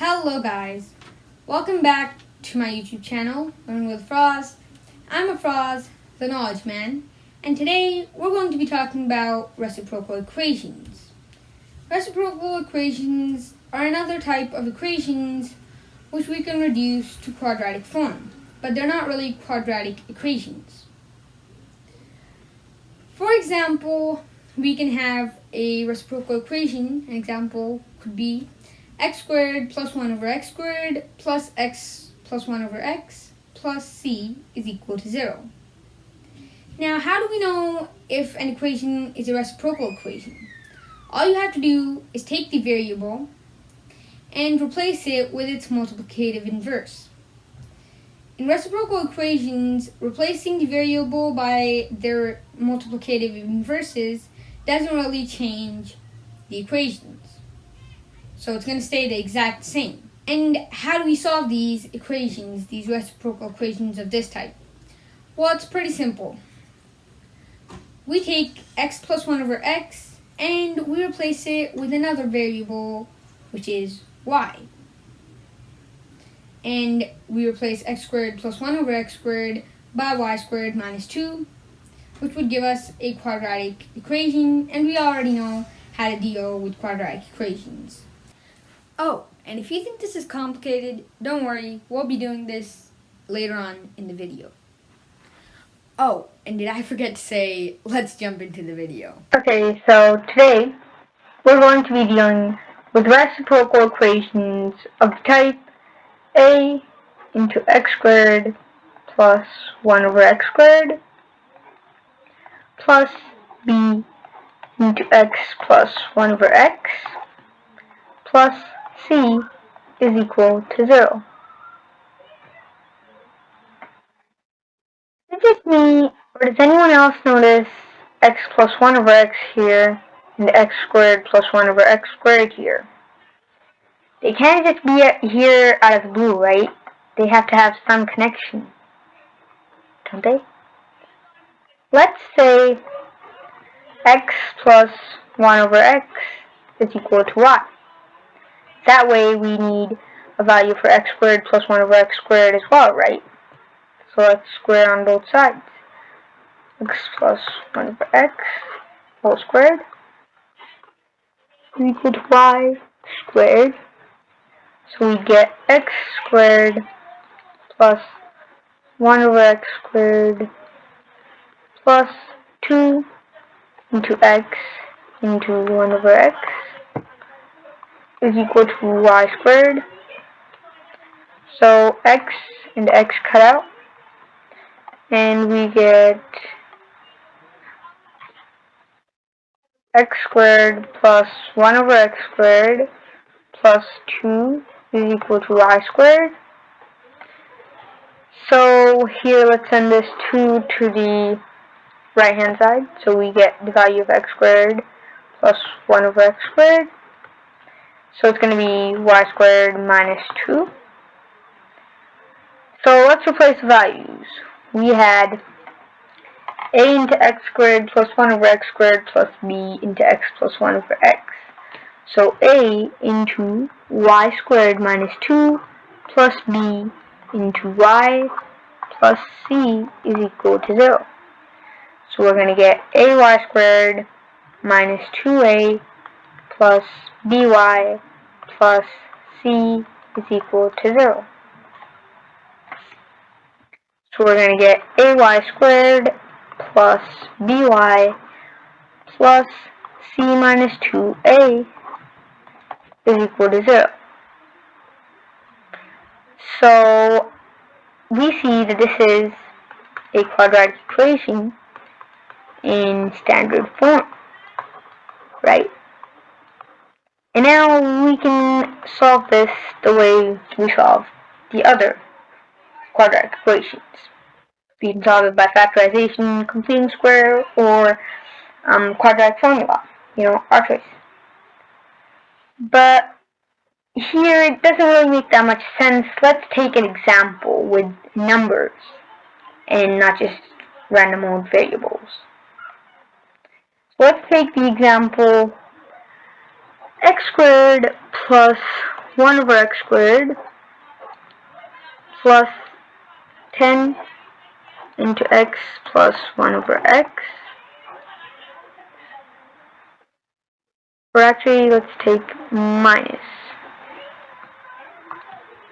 Hello guys, welcome back to my YouTube channel, Learn with Froz. I'm a Froz, the Knowledge Man, and today we're going to be talking about reciprocal equations. Reciprocal equations are another type of equations which we can reduce to quadratic form, but they're not really quadratic equations. For example, we can have a reciprocal equation. An example could be x squared plus 1 over x squared plus x plus 1 over x plus c is equal to 0. Now, how do we know if an equation is a reciprocal equation? All you have to do is take the variable and replace it with its multiplicative inverse. In reciprocal equations, replacing the variable by their multiplicative inverses doesn't really change the equations. So it's going to stay the exact same. And how do we solve these equations, these reciprocal equations of this type? Well, it's pretty simple. We take x plus 1 over x and we replace it with another variable, which is y. And we replace x squared plus 1 over x squared by y squared minus 2, which would give us a quadratic equation, and we already know how to deal with quadratic equations. Oh, and if you think this is complicated, don't worry, we'll be doing this later on in the video. Oh, and did I forget to say, let's jump into the video. Okay, so today we're going to be dealing with reciprocal equations of the type a into x squared plus 1 over x squared plus b into x plus 1 over x plus c is equal to 0. Is it just me, or does anyone else notice x plus 1 over x here and x squared plus 1 over x squared here? They can't just be here out of the blue, right? They have to have some connection, don't they? Let's say x plus 1 over x is equal to y. That way we need a value for x squared plus 1 over x squared as well, right? So let's square on both sides. X plus 1 over x whole squared is equal to y squared. So we get x squared plus 1 over x squared plus 2 into x into 1 over x is equal to y squared. So x and x cut out, and we get x squared plus 1 over x squared plus 2 is equal to y squared. So here let's send this 2 to the right hand side, so we get the value of x squared plus 1 over x squared. So it's going to be y squared minus 2. So let's replace the values. We had a into x squared plus 1 over x squared plus b into x plus 1 over x. So a into y squared minus 2 plus b into y plus c is equal to 0. So we're going to get ay squared minus 2a plus by plus c is equal to 0. So we're going to get ay squared plus by plus c minus 2a is equal to 0. So we see that this is a quadratic equation in standard form, right? And now we can solve this the way we solve the other quadratic equations. We can solve it by factorization, completing square, or quadratic formula, our choice. But here it doesn't really make that much sense. Let's take an example with numbers and not just random old variables. Let's take the example x squared plus 1 over x squared plus 10 into x plus 1 over x. Or actually, let's take minus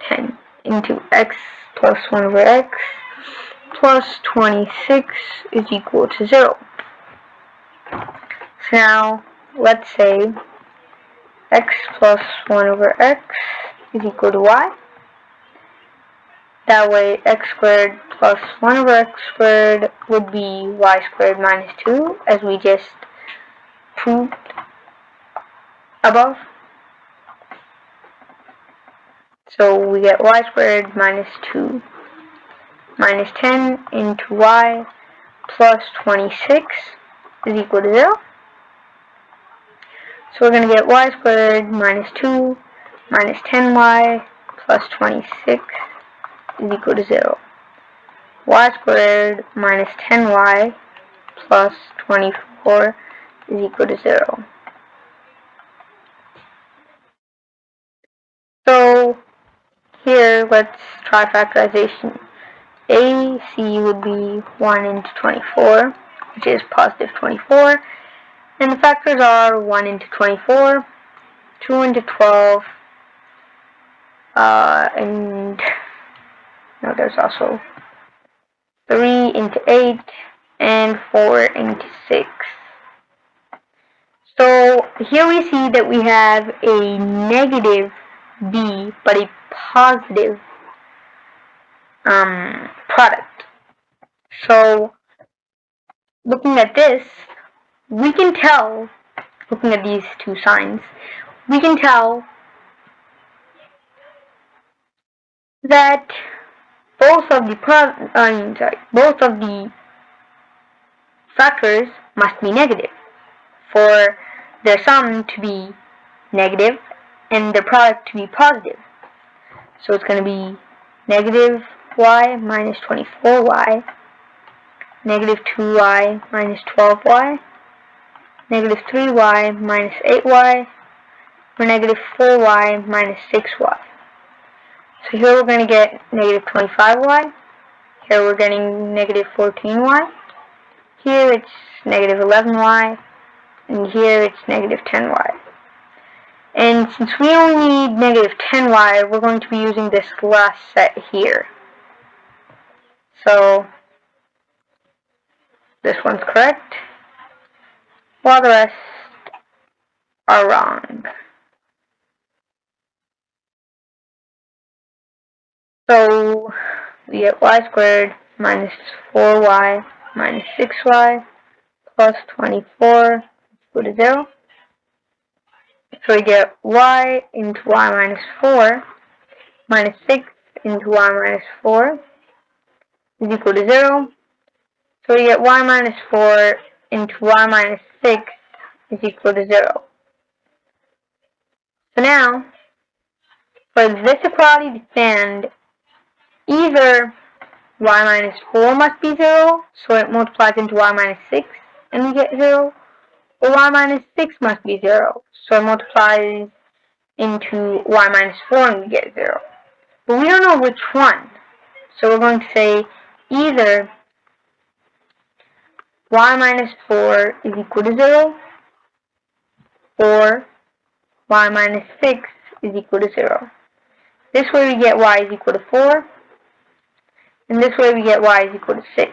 10 into x plus 1 over x plus 26 is equal to 0. So now, let's say x plus 1 over x is equal to y. That way, x squared plus 1 over x squared would be y squared minus 2, as we just proved above. So we get y squared minus 2 minus 10 into y plus 26 is equal to 0. So we're going to get y squared minus 2 minus 10y plus 26 is equal to 0. Y squared minus 10y plus 24 is equal to 0. So here, let's try factorization. AC would be 1 into 24, which is positive 24. And the factors are 1 into 24, 2 into 12, and no, there's also 3 into 8, and 4 into 6. So here we see that we have a negative b, but a positive product. So looking at this, we can tell, looking at these two signs, we can tell that both of the factors must be negative for their sum to be negative and their product to be positive. So it's going to be negative y minus 24y, negative 2y minus 12y, negative 3y minus 8y, or negative 4y minus 6y. So here we're going to get negative 25y, here we're getting negative 14y, here it's negative 11y, and here it's negative 10y. And since we only need negative 10y, we're going to be using this last set here. So this one's correct, while the rest are wrong. So we get y squared minus 4y minus 6y plus 24 equal to 0. So we get y into y minus 4 minus 6 into y minus 4 is equal to 0. So we get y minus 4 into y minus 6 is equal to 0. So now, for this equality to stand, either y minus 4 must be 0, so it multiplies into y minus 6 and we get 0, or y minus 6 must be 0, so it multiplies into y minus 4 and we get 0. But we don't know which one, so we're going to say either y minus 4 is equal to 0, or y minus 6 is equal to 0. This way we get y is equal to 4, and this way we get y is equal to 6.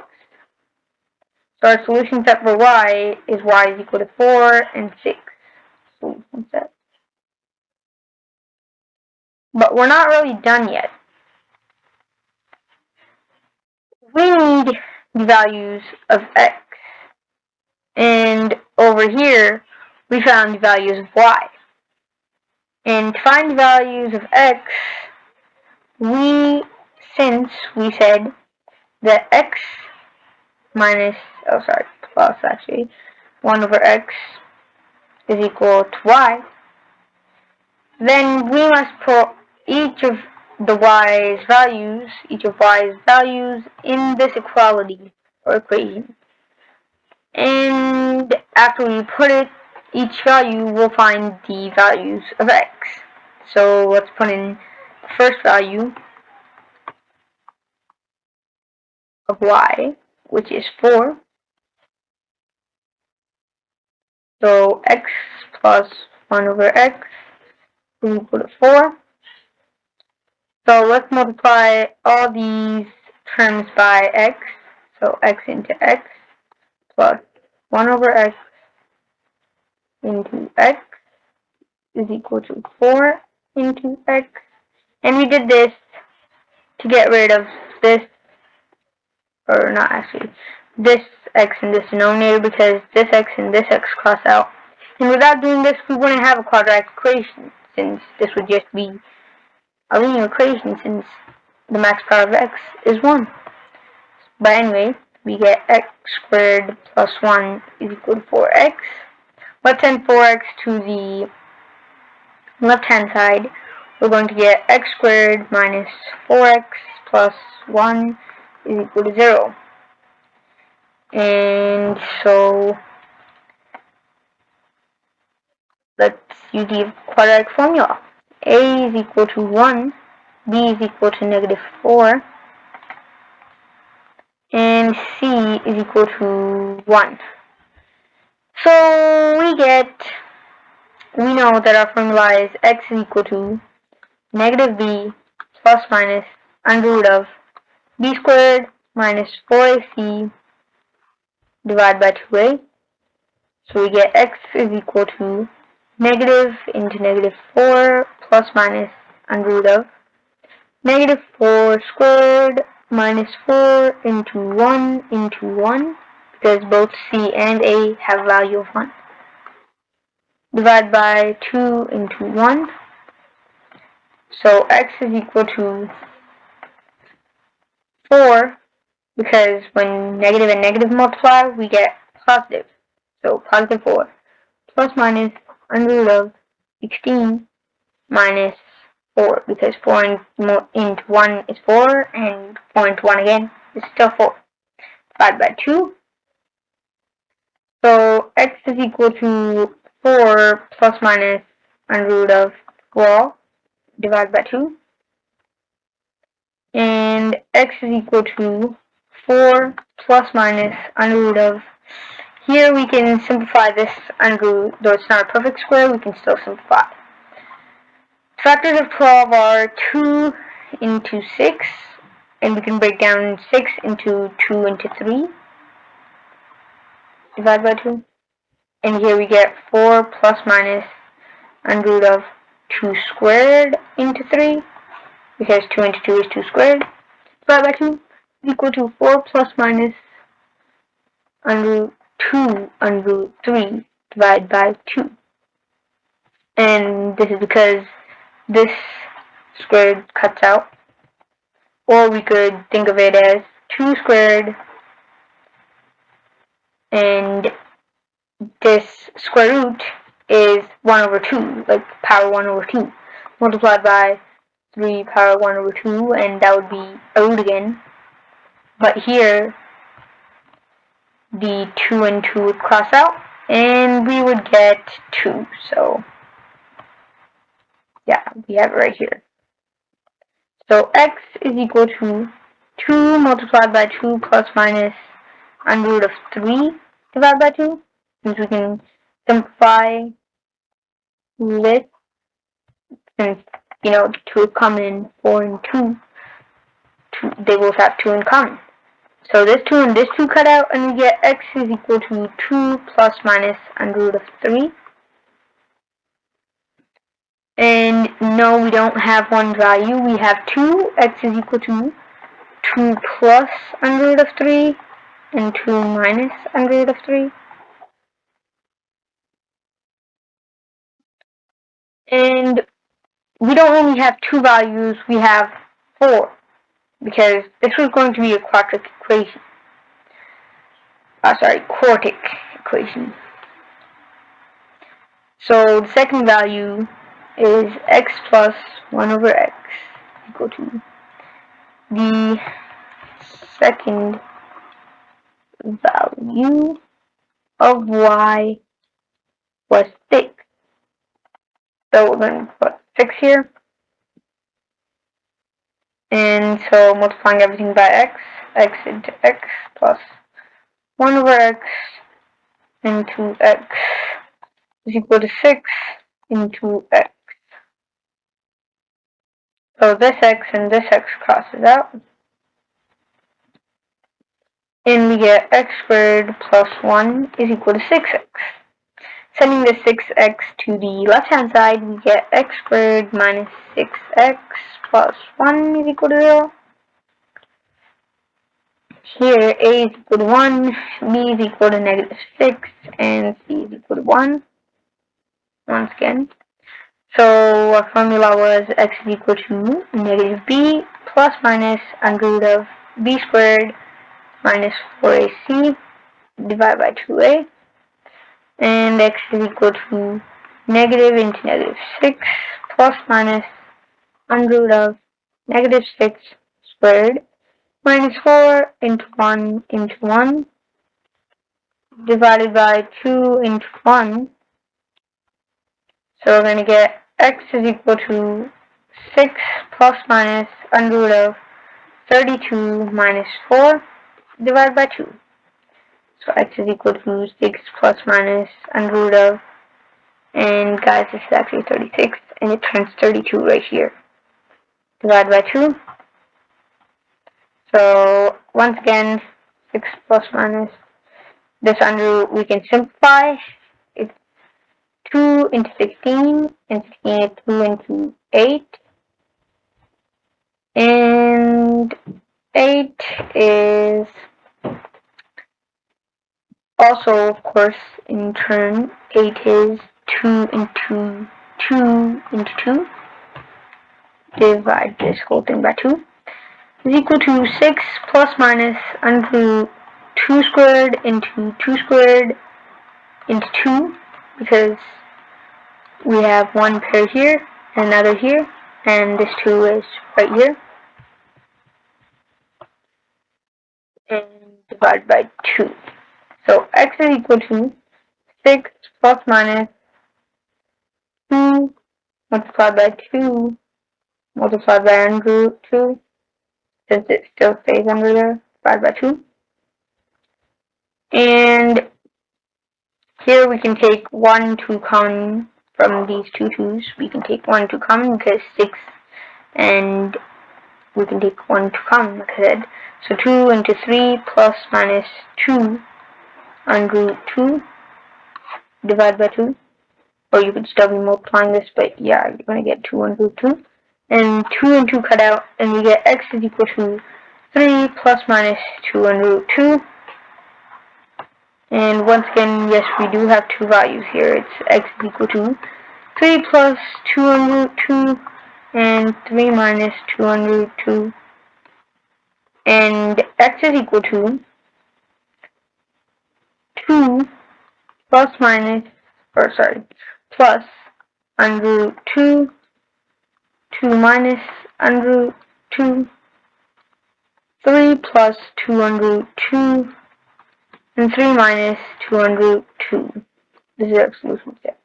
So our solution set for y is equal to 4 and 6. Solution set. But we're not really done yet. We need the values of x. And over here, we found the values of y. And to find the values of x, since we said that x minus, plus actually, 1 over x is equal to y, then we must put each of y's values in this equality or equation. And after we put it, each value will find the values of x. So let's put in the first value of y, which is 4. So x plus 1 over x is equal to 4. So let's multiply all these terms by x. So x into x plus 1 over x into x is equal to 4 into x. And we did this to get rid of this, or not actually, this x in this denominator, because this x and this x cross out. And without doing this, we wouldn't have a quadratic equation, since this would just be a linear equation, since the max power of x is 1. But anyway, we get x squared plus 1 is equal to 4x. Let's send 4x to the left-hand side. We're going to get x squared minus 4x plus 1 is equal to 0. And so let's use the quadratic formula. A is equal to 1, B is equal to negative 4, and C is equal to 1. So we know that our formula is x is equal to negative b plus minus under root of b squared minus 4ac divided by 2a. So we get x is equal to negative into negative 4 plus minus under root of negative 4 squared minus 4 into 1, because both c and a have a value of 1, divided by 2 into 1. So x is equal to 4, because when negative and negative multiply, we get positive. So positive 4 plus minus under root of 16 minus 4, because 4 into 1 is 4, and 4 into 1 again is still 4. Divided by 2. So x is equal to 4 plus minus under root of 4 divided by 2. And x is equal to 4 plus minus under root of, here we can simplify this under root, though it's not a perfect square, we can still simplify. Factors of 12 are 2 into 6, and we can break down 6 into 2 into 3, divided by 2. And here we get 4 plus minus under root of 2 squared into 3, because 2 into 2 is 2 squared, divided by 2 is equal to 4 plus minus under root 2 under root 3 divided by 2. And this is because this squared cuts out. Or we could think of it as 2 squared, and this square root is 1 over 2, like power 1 over 2, multiplied by 3 power 1 over 2, and that would be a root again. But here, the 2 and 2 would cross out, and we would get 2. So, yeah, we have it right here. So x is equal to 2 multiplied by 2 plus minus under root of 3 divided by 2. Since we can simplify this, since, 2 is common, 4 and 2, they both have 2 in common. So this 2 and this 2 cut out, and we get x is equal to 2 plus minus under root of 3. And no, we don't have one value. We have 2. X is equal to 2 plus under root of 3 and 2 minus under root of 3. And we don't only have 2 values, we have 4, because this was going to be a quadratic equation. Quartic equation. So the second value is x plus 1 over x equal to the second value of y was 6. So we're going to put 6 here. And so multiplying everything by x into x plus 1 over x into x is equal to 6 into x. So this x and this x crosses out. And we get x squared plus 1 is equal to 6x. Sending the 6x to the left-hand side, we get x squared minus 6x plus 1 is equal to 0. Here, a is equal to 1, b is equal to negative 6, and c is equal to 1, once again. So our formula was x is equal to negative b plus minus under root of b squared minus 4ac divided by 2a. And x is equal to negative into negative 6 plus minus under root of negative 6 squared minus 4 into 1 into 1 divided by 2 into 1. So we're going to get x is equal to 6 plus minus under root of 32 minus 4 divided by 2. So x is equal to 6 plus minus under root of, and guys, this is actually 36, and it turns 32 right here. Divided by 2. So once again, 6 plus minus this under root we can simplify. It's 2 into 16, and 16 is 2 into 8. And 8 is also, of course, in turn, 8 is 2 into 2 into 2. Divide this whole thing by 2. Is equal to 6 plus minus under 2 squared into 2 squared into 2, because we have one pair here and another here, and this 2 is right here. And divide by 2. So x is equal to 6 plus minus 2 multiplied by 2 multiplied by under root 2, since it still stays under there, divided by 2. And here we can take 1, 2 common from these two 2's. We can take 1, 2 common because 6, and we can take 1, 2 common, like I said. So 2 into 3 plus minus 2 under root 2 divided by 2. Or you could still be multiplying this, but yeah, you're going to get 2 under root 2. And 2 and 2 cut out, and we get x is equal to 3 plus minus 2 under root 2. And once again, yes, we do have two values here. It's x is equal to 3 plus 2 under root 2 and 3 minus 2 under root 2. And x is equal to 2 plus minus, or sorry, plus under root 2, 2 minus under root 2, 3 plus 2 under root 2, and 3 minus 2 under root 2. This is our solution set.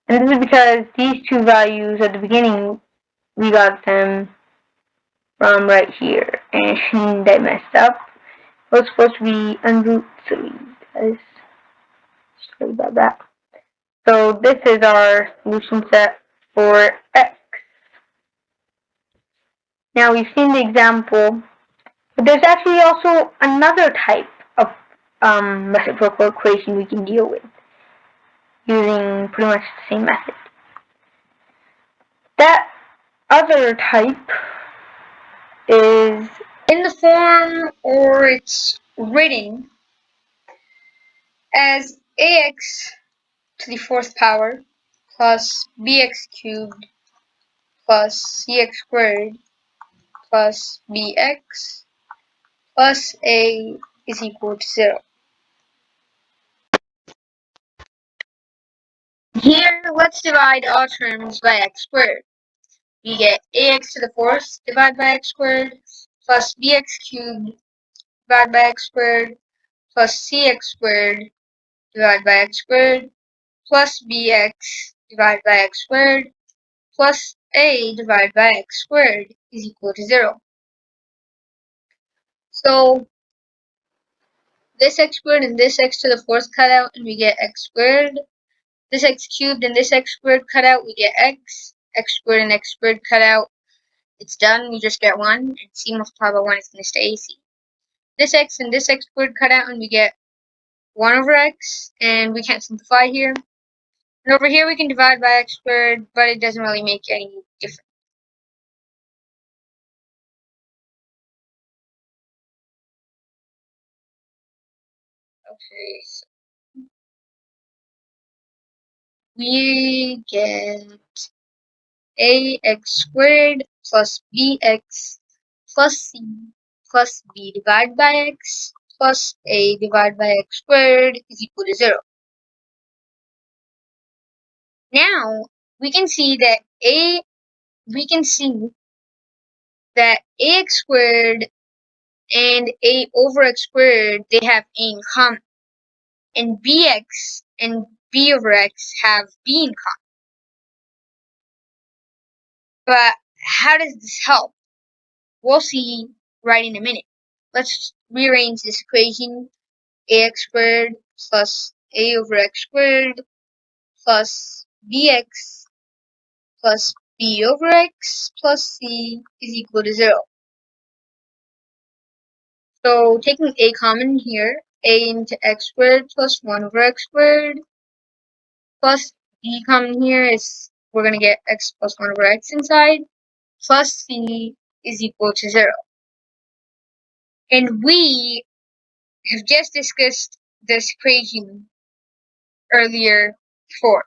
And this is because these two values at the beginning, we got them from right here, and they messed up. It was supposed to be under root 3, guys. Sorry about that. So this is our solution set for x. Now we've seen the example, but there's actually also another type of reciprocal equation we can deal with using pretty much the same method. That other type is In the form, or it's written as ax to the fourth power plus bx cubed plus cx squared plus bx plus a is equal to 0. Here, let's divide all terms by x squared. We get ax to the fourth divided by x squared plus bx cubed divided by x squared plus cx squared divided by x squared plus bx divided by x squared plus a divided by x squared is equal to 0. So this x squared and this x to the fourth cut out, and we get x squared. This x cubed and this x squared cut out, we get x. X squared and x squared cut out, it's done, we just get 1. And c multiplied by 1 is going to stay ac. This x and this x squared cut out, and we get 1 over x, and we can't simplify here. And over here we can divide by x squared, but it doesn't really make any difference. Okay, so we get ax squared plus bx plus c plus b divided by x plus a divided by x squared is equal to 0. Now we can see that ax squared and a over x squared, they have a in common, and bx and b over x have b in common. But how does this help? We'll see right in a minute. Let's rearrange this equation. Ax squared plus a over x squared plus bx plus b over x plus c is equal to 0. So taking a common here, a into x squared plus 1 over x squared plus b common here is, we're going to get x plus 1 over x inside, plus c is equal to 0. And we have just discussed this equation earlier before.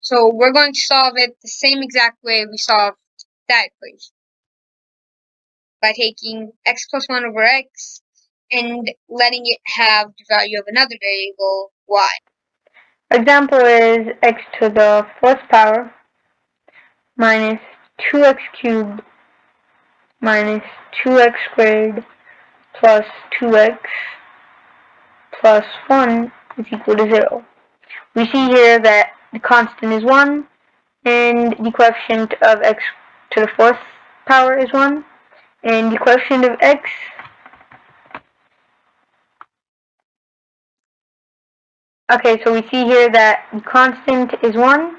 So we're going to solve it the same exact way we solved that equation, by taking x plus 1 over x and letting it have the value of another variable, y. Example is x to the fourth power minus 2x cubed minus 2x squared plus 2x plus 1 is equal to 0. We see here that the constant is 1 and the coefficient of x to the fourth power is 1, and the coefficient of x okay, so we see here that the constant is 1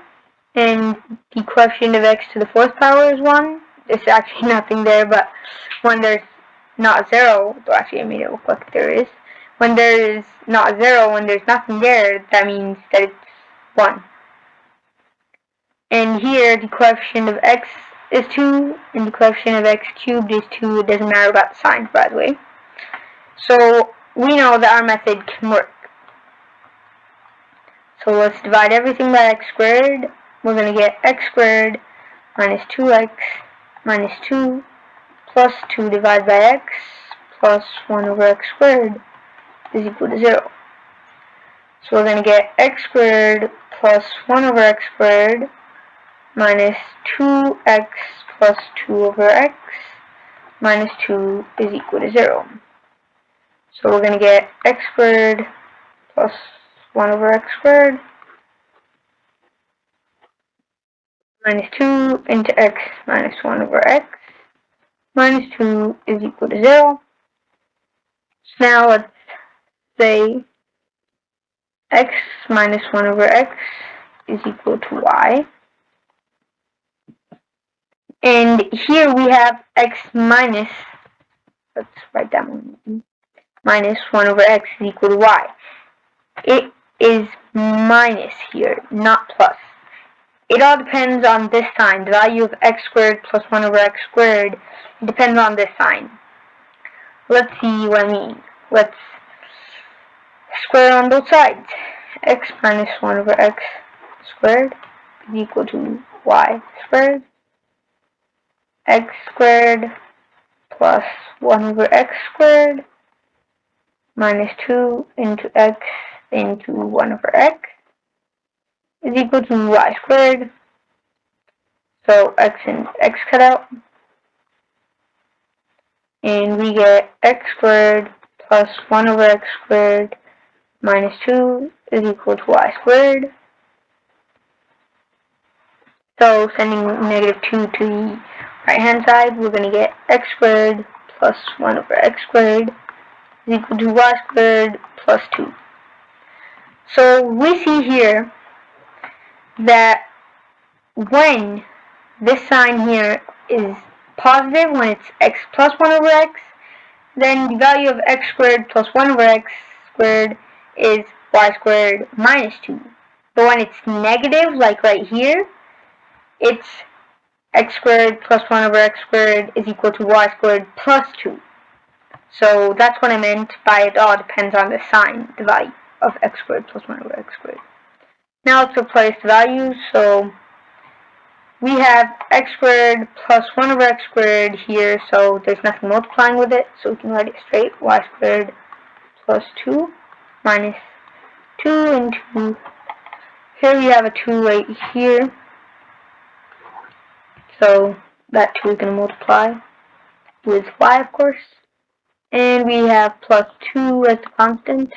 and the coefficient of x to the fourth power is 1. There's actually nothing there, but when there's not 0, well, actually I made it look like there is. When there is not 0, when there's nothing there, that means that it's 1. And here the coefficient of x is 2 and the coefficient of x cubed is 2. It doesn't matter about the signs, by the way. So we know that our method can work. So let's divide everything by x squared. We're going to get x squared minus 2x minus 2 plus 2 divided by x plus 1 over x squared is equal to 0. So we're going to get x squared plus 1 over x squared minus 2x plus 2 over x minus 2 is equal to 0. So we're going to get x squared plus 1 over x squared minus 2 into x minus 1 over x minus 2 is equal to 0. So now let's say x minus 1 over x is equal to y. And here we have x minus, let's write that one, minus 1 over x is equal to y. It is minus here, not plus. It all depends on this sign. The value of x squared plus 1 over x squared depends on this sign. Let's see what I mean. Let's square on both sides. X minus 1 over x squared is equal to y squared. X squared plus 1 over x squared minus 2 into x into 1 over x is equal to y squared. So x and x cut out. And we get x squared plus 1 over x squared minus 2 is equal to y squared. So sending negative 2 to the right hand side, we're going to get x squared plus 1 over x squared is equal to y squared plus 2. So we see here that when this sign here is positive, when it's x plus 1 over x, then the value of x squared plus 1 over x squared is y squared minus 2. But when it's negative, like right here, it's x squared plus 1 over x squared is equal to y squared plus 2. So that's what I meant by it all depends on the sign, the value of x squared plus 1 over x squared. Now let's replace the values. So we have x squared plus 1 over x squared here, so there's nothing multiplying with it, so we can write it straight. Y squared plus 2 minus 2 into, here we have a 2 right here, so that 2 is going to multiply with y, of course. And we have plus 2 as the constant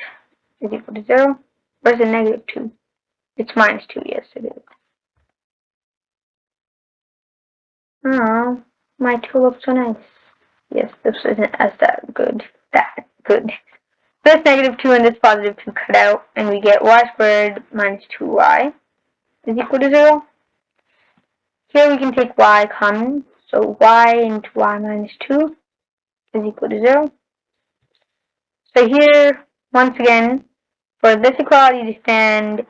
is equal to 0. Or is it negative 2? It's minus 2, yes it is. Oh, my 2 looks so nice. Yes, this isn't as that good. This negative 2 and this positive 2 cut out, and we get y squared minus 2y is equal to 0. Here we can take y common, so y into y minus 2 is equal to 0. So here, once again, for this equality to stand,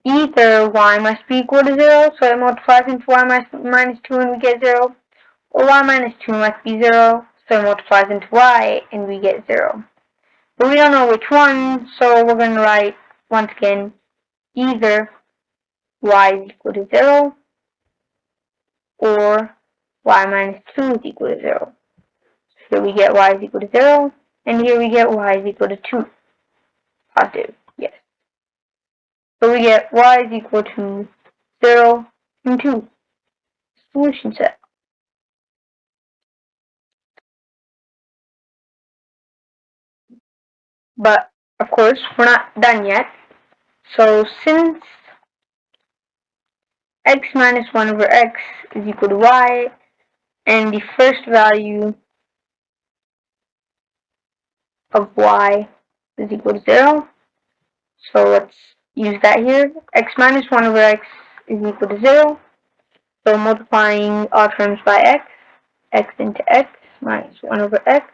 either y must be equal to 0, so it multiplies into y minus 2 and we get 0, or y minus 2 must be 0, so it multiplies into y and we get 0. But we don't know which one, so we're going to write, once again, either y is equal to 0 or y minus 2 is equal to 0. So here we get y is equal to 0, and here we get y is equal to 2. Positive, yes. So we get y is equal to 0 and 2. Solution set. But, of course, we're not done yet. So since x minus 1 over x is equal to y, and the first value of y is equal to 0, so let's use that here. X minus 1 over x is equal to 0. So multiplying all terms by x into x minus 1 over x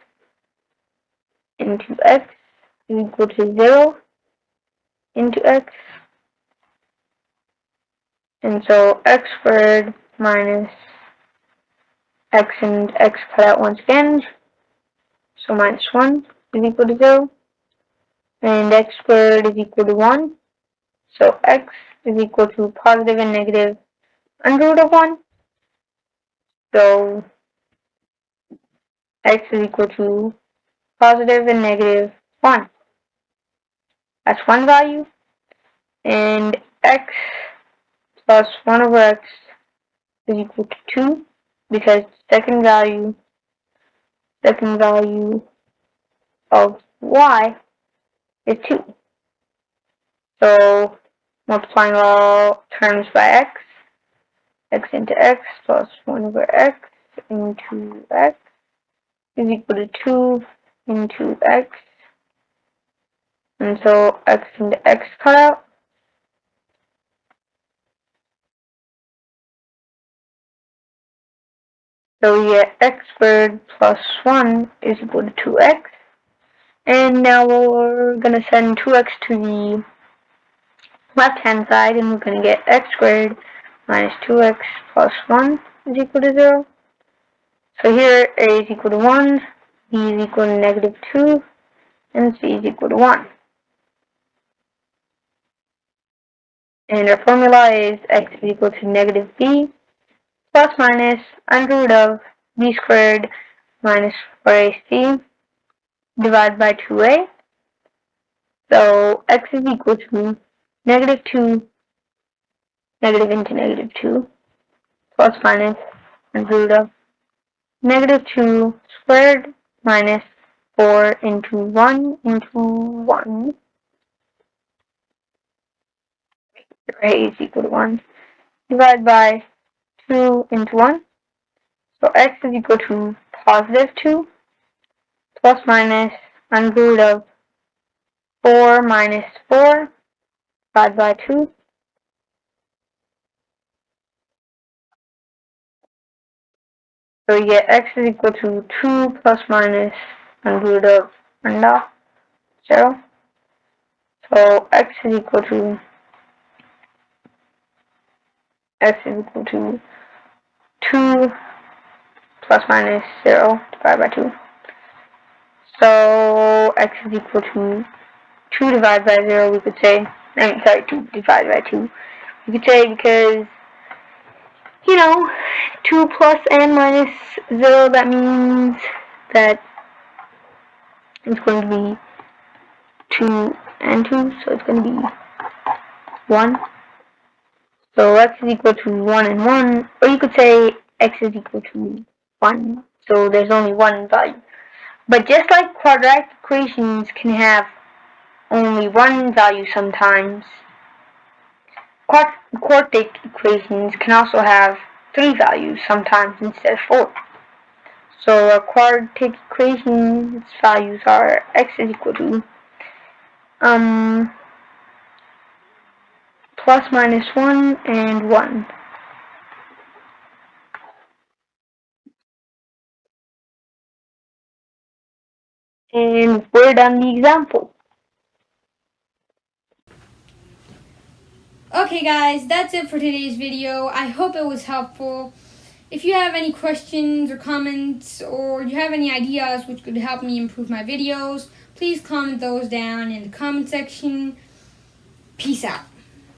into x is equal to 0 into x. And so x squared minus x and x cut out once again. So minus 1 is equal to 0. And x squared is equal to 1. So x is equal to positive and negative under root of 1. So x is equal to positive and negative 1. That's one value. And x plus 1 over x is equal to 2 because second value of y is 2. So multiplying all terms by x into x plus 1 over x into x is equal to 2 into x. And so x into x cut out. So we get x squared plus 1 is equal to 2x. And now we're going to send 2x to the left-hand side, and we're going to get x squared minus 2x plus 1 is equal to 0. So here a is equal to 1, b is equal to negative 2, and c is equal to 1. And our formula is x is equal to negative b plus minus under root of b squared minus 4ac divided by 2a. So x is equal to negative 2, negative into negative 2, plus minus under root of negative 2 squared minus 4 into 1 into 1. A is equal to 1. divide by 2 into 1. So x is equal to positive 2 plus minus under root of 4 minus 4 divided by 2. So we get x is equal to 2 plus minus under root of 0. So x is equal to 2 plus minus 0 divided by 2. So x is equal to 2 divided by 0, we could say, 2 divided by 2. We could say because, 2 plus and minus 0, that means that it's going to be 2 and 2, so it's going to be 1. So x is equal to 1 and 1, or you could say x is equal to 1, so there's only one value. But just like quadratic equations can have only one value sometimes, quadratic equations can also have 3 values sometimes instead of 4. So a quadratic equation's values are x is equal to plus minus 1 and 1. And we're done the example. Okay guys, that's it for today's video. I hope it was helpful. If you have any questions or comments, or you have any ideas which could help me improve my videos, please comment those down in the comment section. Peace out.